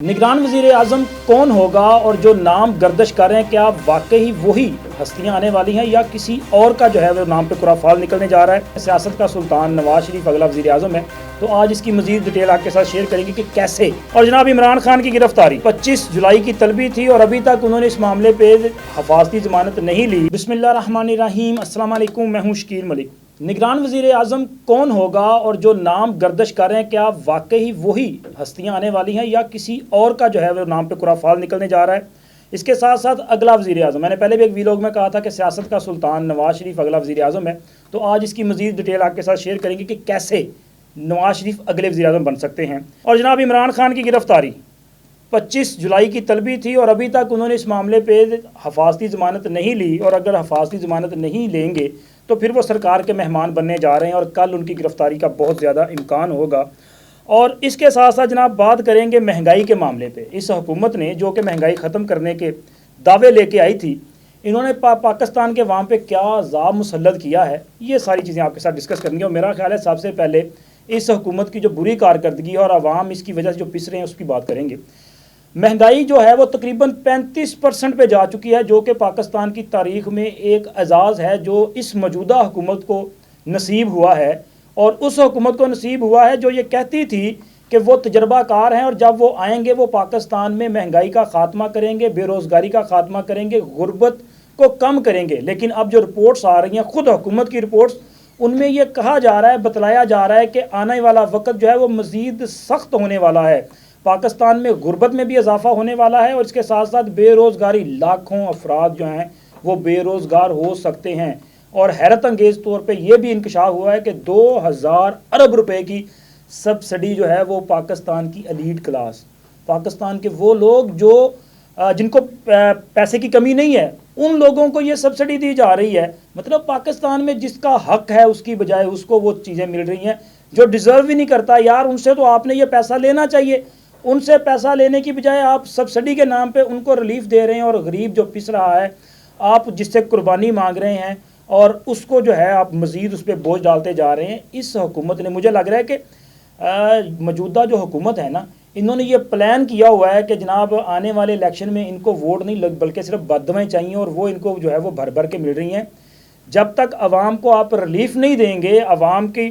निगरान वज़ीर आज़म कौन होगा और जो नाम गर्दिश कर रहे हैं क्या वाकई वही हस्तियां आने वाली हैं या किसी और का जो है वो नाम पे कुराफाल निकलने जा रहा है। सियासत का सुल्तान नवाज शरीफ अगला वज़ीर आज़म है, तो आज इसकी मजीद डिटेल आपके साथ शेयर करेंगे कि कैसे। और जनाब इमरान खान की गिरफ्तारी 25 जुलाई की तलबी थी और अभी तक उन्होंने इस मामले पे हफाजती जमानत नहीं ली। बिस्मिल्लाहिर्रहमानिर्रहीम, अस्सलाम वालेकुम, मैं हूँ शकील मलिक। निगरान वज़ीर आज़म कौन होगा और जो नाम गर्दिश कर रहे हैं क्या वाकई वही हस्तियां आने वाली हैं या किसी और का जो है वो नाम पे कुराफाल निकलने जा रहा है। इसके साथ साथ अगला वज़ीर आज़म, मैंने पहले भी एक वीलॉग में कहा था कि सियासत का सुल्तान नवाज शरीफ अगला वज़ीर आज़म है, तो आज इसकी मजीद डिटेल आपके साथ शेयर करेंगे कि कैसे नवाज शरीफ अगले वज़ीर आज़म बन सकते हैं। और जनाब इमरान खान की गिरफ्तारी 25 जुलाई की तलबी थी और अभी तक उन्होंने इस मामले पे हफाजती ज़मानत नहीं ली, और अगर हफाजती ज़मानत नहीं लेंगे तो फिर वो सरकार के मेहमान बनने जा रहे हैं और कल उनकी गिरफ्तारी का बहुत ज़्यादा इम्कान होगा। और इसके साथ साथ जनाब बात करेंगे महंगाई के मामले पे। इस हुकूमत ने जो कि महंगाई ख़त्म करने के दावे लेके आई थी, इन्होंने पाकिस्तान के वहाँ पे क्या अज़ाब मुसल्लत किया है, ये सारी चीज़ें आपके साथ डिस्कस करनी है। और मेरा ख्याल है सबसे पहले इस हुकूमत की जो बुरी कारकर्दगी और आवाम इसकी वजह से जो पिस रहे हैं उसकी बात करेंगे। महंगाई जो है वो तकरीबन 35% पे जा चुकी है, जो कि पाकिस्तान की तारीख़ में एक एजाज़ है जो इस मौजूदा हुकूमत को नसीब हुआ है। और उस हुकूमत को नसीब हुआ है जो ये कहती थी कि वो तजर्बाकार हैं और जब वो आएंगे वो पाकिस्तान में महंगाई का ख़ात्मा करेंगे, बेरोज़गारी का ख़ात्मा करेंगे, गुर्बत को कम करेंगे। लेकिन अब जो रिपोर्ट्स आ रही हैं, ख़ुद हुकूमत की रिपोर्ट्स, उनमें यह कहा जा रहा है, बतलाया जा रहा है कि आने वाला वक्त जो है वो मज़ीद सख्त होने वाला है। पाकिस्तान में गुर्बत में भी इजाफा होने वाला है और इसके साथ साथ बेरोज़गारी, लाखों अफराद जो हैं वो बेरोज़गार हो सकते हैं। और हैरत अंगेज़ तौर पे ये भी इंकशाफ हुआ है कि 2000 अरब रुपए की सब्सिडी जो है वो पाकिस्तान की एलीट क्लास, पाकिस्तान के वो लोग जो जिनको पैसे की कमी नहीं है, उन लोगों को ये सब्सिडी दी जा रही है। मतलब पाकिस्तान में जिसका हक है उसकी बजाय उसको वो चीज़ें मिल रही हैं जो डिज़र्व ही नहीं करता। यार उनसे तो आपने ये पैसा लेना चाहिए, उनसे पैसा लेने की बजाय आप सब्सिडी के नाम पे उनको रिलीफ दे रहे हैं। और गरीब जो पिस रहा है, आप जिससे कुर्बानी मांग रहे हैं और उसको जो है आप मज़ीद उस पर बोझ डालते जा रहे हैं। इस हुकूमत ने, मुझे लग रहा है कि मौजूदा जो हुकूमत है ना, इन्होंने ये प्लान किया हुआ है कि जनाब आने वाले इलेक्शन में इनको वोट नहीं लग बल्कि सिर्फ बददुआएं चाहिए और वो इनको जो है वो भर भर के मिल रही हैं। जब तक आवाम को आप रिलीफ नहीं देंगे, आवाम की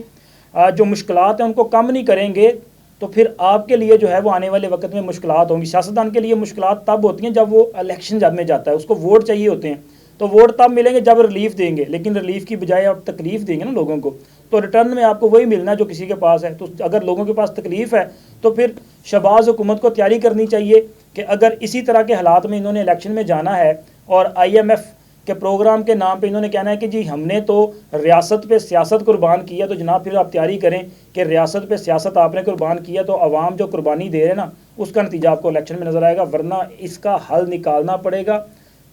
जो मुश्किलात हैं उनको कम नहीं करेंगे, तो फिर आपके लिए जो है वो आने वाले वक्त में मुश्किलात होंगी। सियासतदान के लिए मुश्किलात तब होती हैं जब वो इलेक्शन जब में जाता है, उसको वोट चाहिए होते हैं, तो वोट तब मिलेंगे जब रिलीफ देंगे। लेकिन रिलीफ की बजाय आप तकलीफ़ देंगे ना लोगों को, तो रिटर्न में आपको वही मिलना जो किसी के पास है। तो अगर लोगों के पास तकलीफ़ है तो फिर शहबाज हुकूमत को तैयारी करनी चाहिए कि अगर इसी तरह के हालात में इन्होंने इलेक्शन में जाना है और IMF के प्रोग्राम के नाम पे इन्होंने कहना है कि जी हमने तो रियासत पे सियासत कुर्बान किया, तो जनाब फिर आप तैयारी करें कि रियासत पे सियासत आपने कुर्बान किया तो अवाम जो कुर्बानी दे रहे हैं ना, उसका नतीजा आपको इलेक्शन में नज़र आएगा। वरना इसका हल निकालना पड़ेगा,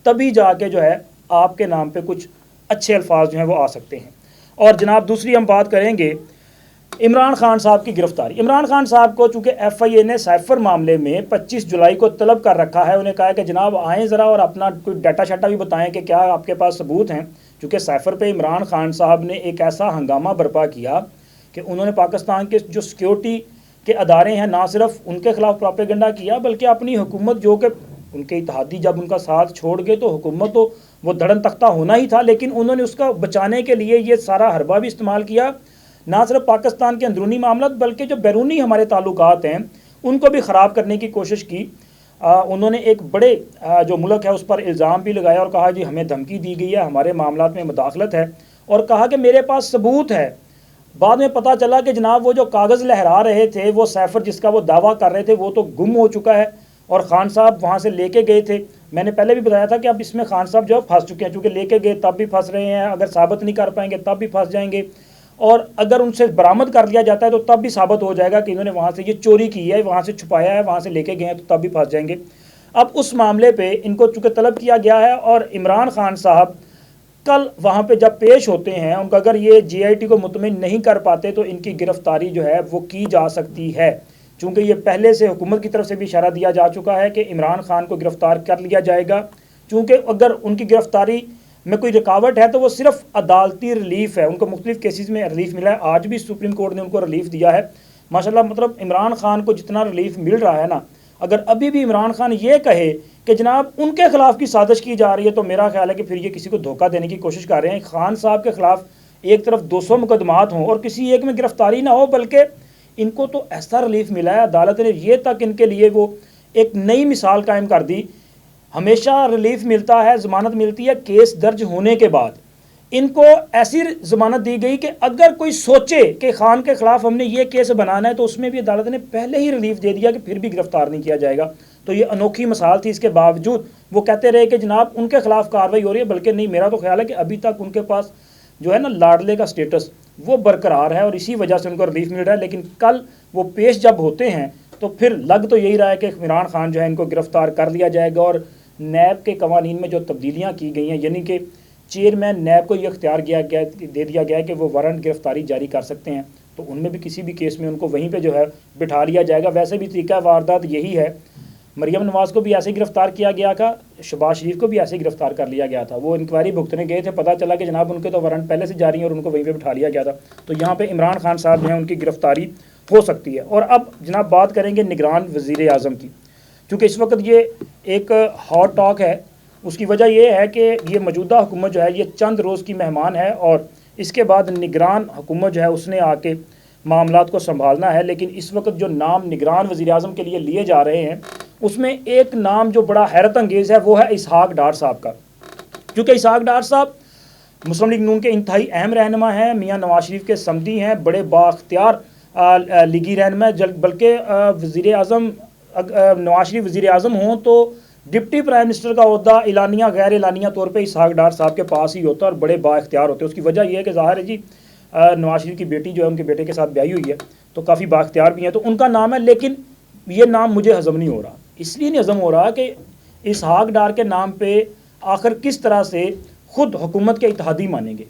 तभी जाके जो है आपके नाम पे कुछ अच्छे अल्फाज जो हैं वो आ सकते हैं। और जनाब दूसरी हम बात करेंगे इमरान खान साहब की गिरफ्तारी। इमरान खान साहब को चूँकि FIA ने साइफर मामले में 25 जुलाई को तलब कर रखा है, उन्हें कहा है कि जनाब आएँ ज़रा और अपना कोई डाटा शाटा भी बताएं कि क्या आपके पास सबूत हैं। चूँकि साइफर पे इमरान खान साहब ने एक ऐसा हंगामा बर्पा किया कि उन्होंने पाकिस्तान के जो सिक्योरिटी के अदारे हैं ना सिर्फ उनके ख़िलाफ़ प्रोपेगेंडा किया, बल्कि अपनी हुकूमत जो कि उनके इत्तेहादी जब उनका साथ छोड़ गए तो हुकूमत तो वो धड़न तख्ता होना ही था, लेकिन उन्होंने उसका बचाने के लिए ये सारा हरबा भी इस्तेमाल किया। ना सिर्फ पाकिस्तान के अंदरूनी मामला बल्कि जो बैरूनी हमारे ताल्लुकात हैं उनको भी ख़राब करने की कोशिश की। उन्होंने एक बड़े जो मुल्क है उस पर इल्ज़ाम भी लगाया और कहा जी हमें धमकी दी गई है, हमारे मामलात में मुदाखलत है, और कहा कि मेरे पास सबूत है। बाद में पता चला कि जनाब वो जो कागज़ लहरा रहे थे, वो साइफर जिसका वो दावा कर रहे थे, वो तो गुम हो चुका है और ख़ान साहब वहाँ से लेके गए थे। मैंने पहले भी बताया था कि अब इसमें ख़ान साहब जो फंस चुके हैं, चूँकि लेके गए तब भी फंस रहे हैं, अगर साबित नहीं कर पाएंगे तब भी फंस जाएंगे, और अगर उनसे बरामद कर लिया जाता है तो तब भी साबित हो जाएगा कि इन्होंने वहाँ से ये चोरी की है, वहाँ से छुपाया है, वहाँ से लेके गए हैं, तो तब भी फंस जाएंगे। अब उस मामले पे इनको चूँकि तलब किया गया है और इमरान खान साहब कल वहाँ पे जब पेश होते हैं, उनका अगर ये GIT को मुतमिन नहीं कर पाते तो इनकी गिरफ्तारी जो है वो की जा सकती है। चूँकि ये पहले से हुकूमत की तरफ से भी इशारा दिया जा चुका है कि इमरान खान को गिरफ़्तार कर लिया जाएगा। चूँकि अगर उनकी गिरफ़्तारी में कोई रुकावट है तो वो सिर्फ अदालती रिलीफ है, उनको मुख्तलिफ केसेस में रिलीफ मिला है। आज भी सुप्रीम कोर्ट ने उनको रिलीफ दिया है माशाल्लाह। मतलब इमरान खान को जितना रिलीफ मिल रहा है ना, अगर अभी भी इमरान खान ये कहे कि जनाब उनके खिलाफ की साजिश की जा रही है, तो मेरा ख्याल है कि फिर ये किसी को धोखा देने की कोशिश कर रहे हैं। खान साहब के खिलाफ एक तरफ 200 मुकदमात हों और किसी एक में गिरफ्तारी ना हो, बल्कि इनको तो ऐसा रिलीफ मिला है, अदालत ने ये तक इनके लिए वो एक नई मिसाल कायम कर दी। हमेशा रिलीफ मिलता है, ज़मानत मिलती है केस दर्ज होने के बाद। इनको ऐसी ज़मानत दी गई कि अगर कोई सोचे कि खान के खिलाफ हमने ये केस बनाना है, तो उसमें भी अदालत ने पहले ही रिलीफ दे दिया कि फिर भी गिरफ्तार नहीं किया जाएगा। तो ये अनोखी मिसाल थी। इसके बावजूद वो कहते रहे कि जनाब उनके खिलाफ कार्रवाई हो रही है, बल्कि नहीं, मेरा तो ख्याल है कि अभी तक उनके पास जो है ना लाडले का स्टेटस वो बरकरार है और इसी वजह से उनको रिलीफ मिल रहा है। लेकिन कल वो पेश जब होते हैं तो फिर लग तो यही रहा है कि इमरान खान जो है इनको गिरफ्तार कर लिया जाएगा। और नैब के कवानीन में जो तब्दीलियाँ की गई हैं, यानी कि चेयरमैन नैब को ये अख्तियार दे दिया गया है कि वो वारंट गिरफ्तारी जारी कर सकते हैं, तो उनमें भी किसी भी केस में उनको वहीं पे जो है बिठा लिया जाएगा। वैसे भी तरीका वारदात यही है। मरियम नवाज़ को भी ऐसे ही गिरफ्तार किया गया था, शहबाज शरीफ को भी ऐसे ही गिरफ्तार कर लिया गया था। वो इंक्वायरी भुगतने गए थे, पता चला कि जनाब उनके तो वारंट पहले से जारी है और उनको वहीं पे बिठा लिया गया था। तो यहाँ पे इमरान खान साहब जो हैं उनकी गिरफ्तारी हो सकती है। और अब जनाब बात करेंगे निगरान वज़ीर आज़म की, क्योंकि इस वक्त ये एक हॉट टॉक है। उसकी वजह यह है कि ये मौजूदा हुकूमत जो है ये चंद रोज़ की मेहमान है और इसके बाद निगरान हुकूमत जो है उसने आके मामलात को संभालना है। लेकिन इस वक्त जो नाम निगरान वज़ीर आज़म के लिए लिए जा रहे हैं, उसमें एक नाम जो बड़ा हैरत अंगेज़ है वो है इसहाक डार साहब का। क्योंकि इसहाक डार साहब मुस्लिम लीग नून के इंतहाई अहम रहनुमा हैं, मियाँ नवाज शरीफ के समधी हैं, बड़े बाख्तियार लीगी रहनुमा, बल्कि वज़ीर आज़म नवाज शरीफ वज़ीर आज़म हों तो डिप्टी प्राइम मिनिस्टर का ओहदा एलानिया गैर एलानिया तौर पे इसहाक डार साहब के पास ही होता है और बड़े बाख्तियार होते हैं। उसकी वजह यह है कि ज़ाहिर है जी नवाज शरीफ की बेटी जो है उनके बेटे के साथ ब्याही हुई है, तो काफ़ी बाख्तियार भी हैं, तो उनका नाम है। लेकिन ये नाम मुझे हज़म नहीं हो रहा, इसलिए नहीं हज़म हो रहा कि इसहाक डार के नाम पे आखिर किस तरह से ख़ुद हुकूमत के इत्तेहादी मानेंगे।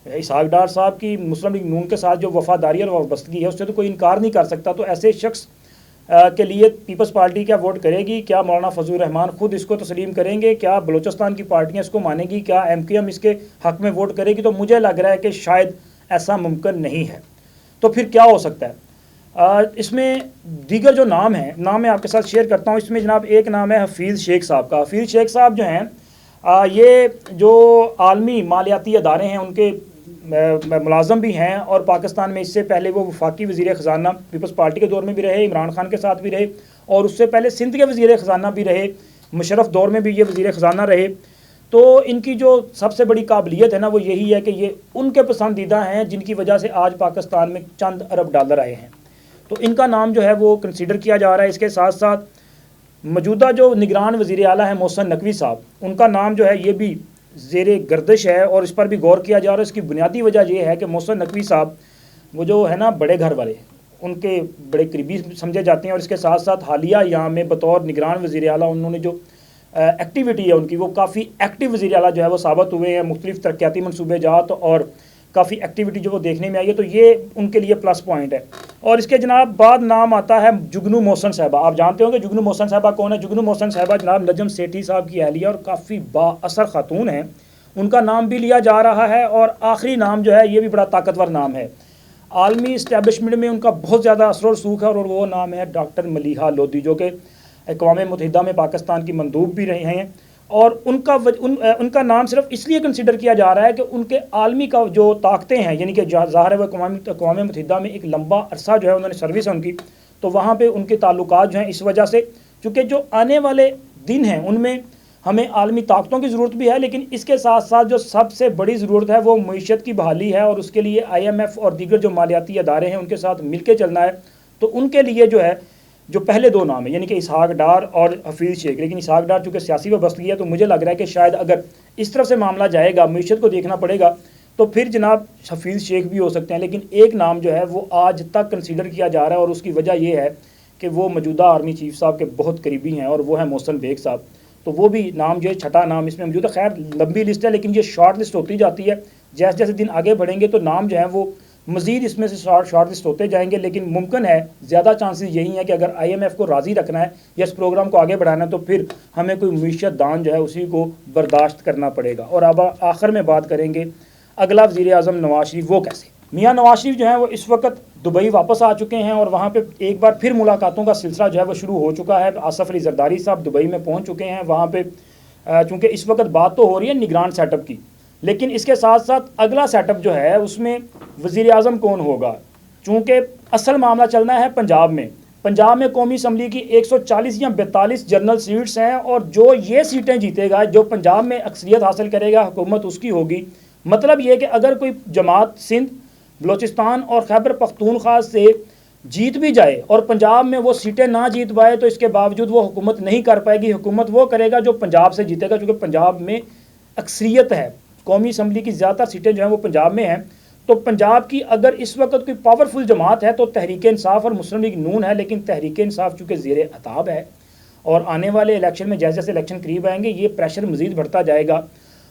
इसहाक डार साहब की मुस्लिम लीग नून के साथ जो वफादारी और वाबस्तगी है उससे तो कोई इनकार नहीं कर सकता। तो ऐसे शख्स के लिए पीपल्स पार्टी क्या वोट करेगी? क्या मौलाना फजल रहमान खुद इसको तस्लीम करेंगे? क्या बलूचिस्तान की पार्टियां इसको मानेगी? क्या MKM इसके हक़ में वोट करेगी? तो मुझे लग रहा है कि शायद ऐसा मुमकिन नहीं है। तो फिर क्या हो सकता है? इसमें दीगर जो नाम मैं आपके साथ शेयर करता हूँ। इसमें जनाब एक नाम है हफीज़ शेख साहब का। हफीज़ शेख साहब जो हैं ये जो आलमी मालियाती अदारे हैं उनके मुलाजम भी हैं और पाकिस्तान में इससे पहले वो वफाकी वज़ीर ख़जाना पीपल्स पार्टी के दौर में भी रहे, इमरान खान के साथ भी रहे और उससे पहले सिंध के वज़ीर ख़जाना भी रहे, मुशर्रफ दौर में भी ये वज़ीर ख़जाना रहे। तो इनकी जो सबसे बड़ी काबिलियत है ना वो यही है कि ये उनके पसंदीदा हैं जिनकी वजह से आज पाकिस्तान में चंद अरब डॉलर आए हैं। तो इनका नाम जो है वो कंसीडर किया जा रहा है। इसके साथ साथ मौजूदा जो निगरान वज़ीर आला है मोहसिन नकवी साहब, उनका नाम जो है ये भी ज़ेरे गर्दिश है और इस पर भी गौर किया जा रहा है। इसकी बुनियादी वजह यह है कि मोहसिन नकवी साहब वो जो है ना बड़े घर वाले, उनके बड़े करीबी समझे जाते हैं और इसके साथ साथ हालिया यहाँ में बतौर निगरान वज़ीर आला उन्होंने जो एक्टिविटी है उनकी वो काफ़ी एक्टिव वज़ीर आला जो है वो साबित हुए हैं। मुख्तलिफ़ तरक्याती मनसूबे जात और काफ़ी एक्टिविटी जो वो देखने में आई है, तो ये उनके लिए प्लस पॉइंट है। और इसके जनाब बाद नाम आता है जुगनू मोहसिन साहबा। आप जानते होंगे जुगनू मोहसिन साहबा कौन है? जुगनू मोहसिन साहबा जनाब नजम सेठी साहब की अहलिया और काफ़ी बाअसर खातून हैं, उनका नाम भी लिया जा रहा है। और आखिरी नाम जो है ये भी बड़ा ताकतवर नाम है, आलमी इस्टेब्लिशमेंट में उनका बहुत ज़्यादा असर और सूख है और वो नाम है डॉक्टर मलिहा लोधी, जो कि अक़वाम मुत्तहिदा में पाकिस्तान की मंदूब भी रहे हैं। और उनका नाम सिर्फ इसलिए कंसिडर किया जा रहा है कि उनके आलमी का जो ताकतें हैं, यानी कि ज़ाहिर है वो अक़वाम मुत्तहिदा में एक लंबा अरसा जो है उन्होंने सर्विस है उनकी, तो वहाँ पे उनके ताल्लुकात जो हैं इस वजह से, चूँकि जो आने वाले दिन हैं उनमें हमें आलमी ताकतों की ज़रूरत भी है, लेकिन इसके साथ साथ जो सबसे बड़ी ज़रूरत है वो मईशत की बहाली है और उसके लिए IMF और दीगर जो मालियाती अदारे हैं उनके साथ मिल के चलना है। तो उनके लिए जो है जो पहले दो नाम है यानी कि इसहाक डार और हफीज़ शेख, लेकिन इसहाक डार चूँकि सियासी वाबस्तगी है तो मुझे लग रहा है कि शायद अगर इस तरफ से मामला जाएगा, मईशत को देखना पड़ेगा, तो फिर जनाब हफीज़ शेख भी हो सकते हैं। लेकिन एक नाम जो है वो आज तक कंसीडर किया जा रहा है और उसकी वजह यह है कि वो मौजूदा आर्मी चीफ साहब के बहुत करीबी हैं और वो है मोहसिन बेग साहब। तो वो भी नाम जो है छठा नाम इसमें मौजूद है। खैर लंबी लिस्ट है लेकिन ये शॉर्ट लिस्ट होती जाती है, जैसे जैसे दिन आगे बढ़ेंगे तो नाम जो है वो मज़ीद इसमें से शॉर्ट लिस्ट होते जाएंगे। लेकिन मुमकिन है, ज़्यादा चांसेस यही हैं कि अगर IMF को राज़ी रखना है या इस प्रोग्राम को आगे बढ़ाना है तो फिर हमें कोई मईशत दान जो है उसी को बर्दाश्त करना पड़ेगा। और अब आखिर में बात करेंगे अगला वज़ीर आज़म नवाज शरीफ वो कैसे। मियाँ नवाज शरीफ जो है वो इस वक्त दुबई वापस आ चुके हैं और वहाँ पे एक बार फिर मुलाकातों का सिलसिला जो है वो शुरू हो चुका है। आसफ अली जरदारी साहब दुबई में पहुँच चुके हैं। वहाँ पे चूँकि इस वक्त बात तो हो रही है निगरान सेटअप की, लेकिन इसके साथ साथ अगला सेटअप जो है उसमें वज़ीर आज़म कौन होगा। चूँकि असल मामला चलना है पंजाब में। पंजाब में कौमी असम्बली की 140 या 42 जनरल सीट्स हैं और जो ये सीटें जीतेगा, जो पंजाब में अक्सरियत हासिल करेगा, हुकूमत उसकी होगी। मतलब ये कि अगर कोई जमात सिंध, बलोचिस्तान और खैबर पख्तूनख्वा से जीत भी जाए और पंजाब में वो सीटें ना जीत पाए तो इसके बावजूद वो हुकूमत नहीं कर पाएगी। हुकूमत वो करेगा जो पंजाब से जीतेगा, क्योंकि पंजाब में अक्सरियत है। कौमी असम्बली की ज़्यादातर सीटें जो हैं वो पंजाब में हैं। तो पंजाब की अगर इस वक्त कोई पावरफुल जमात है तो तहरीक इंसाफ और मुस्लिम लीग नून है, लेकिन तहरीक इंसाफ चूँकि ज़ेर अताब है और आने वाले इलेक्शन में जैसे जैसे इलेक्शन करीब आएंगे ये प्रेशर मज़ीद बढ़ता जाएगा।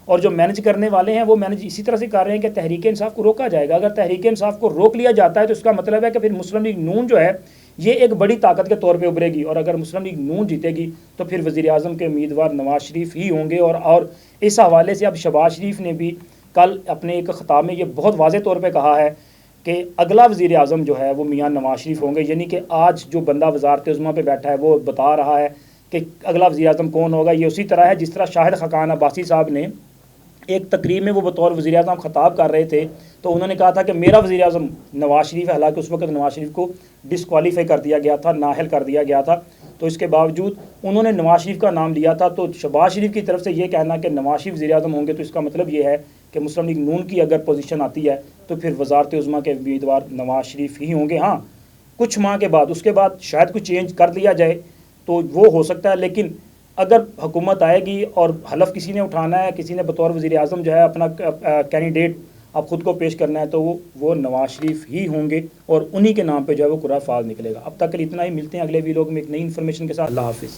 और जो मैनेज करने वाले हैं वो मैनेज इसी तरह से कर रहे हैं कि तहरीक इंसाफ को रोका जाएगा। अगर तहरीक इंसाफ को रोक लिया जाता है तो इसका मतलब है कि फिर मुस्लिम लीग नून जो है ये एक बड़ी ताकत के तौर पे उभरेगी, और अगर मुस्लिम लीग नून जीतेगी तो फिर वज़ीर आज़म के उम्मीदवार नवाज शरीफ ही होंगे। और इस हवाले से अब शहबाज शरीफ ने भी कल अपने एक ख़िताब में ये बहुत वाज़े तौर पे कहा है कि अगला वज़ीर आज़म जो है वो मियाँ नवाज शरीफ होंगे। यानी कि आज जो बंदा वज़ारत उज़्मा पे बैठा है वो बता रहा है कि अगला वज़ीर आज़म कौन होगा। ये उसी तरह है जिस तरह शाहिद खकान अब्बासी साहब ने एक तकरीब में वो बतौर वज़ीर आज़म ख़िताब कर रहे थे तो उन्होंने कहा था कि मेरा वज़ीर आज़म नवाज शरीफ है। हालांकि उस वक्त नवाज शरीफ को डिसक्वालीफाई कर दिया गया था, नाअहल कर दिया गया था, तो इसके बावजूद उन्होंने नवाज शरीफ का नाम लिया था। तो शहबाज शरीफ की तरफ से ये कहना कि नवाज शरीफ वज़ीर आज़म होंगे तो इसका मतलब ये है कि मुस्लिम लीग नून की अगर पोजीशन आती है तो फिर वज़ारत उज़्मा के उम्मीदवार नवाज शरीफ ही होंगे। हाँ, कुछ माह के बाद उसके बाद शायद कुछ चेंज कर लिया जाए तो वो हो सकता है, लेकिन अगर हुकूमत आएगी और हलफ किसी ने उठाना है, किसी ने बतौर वज़ीर आज़म जो है अपना कैंडिडेट अब ख़ुद को पेश करना है तो वो नवाज शरीफ ही होंगे और उन्हीं के नाम पे जो है वो कुर्रा फाल निकलेगा। अब तक के लिए इतना ही। मिलते हैं अगले वीडियो में एक नई इन्फॉर्मेशन के साथ। अल्लाह हाफिज़।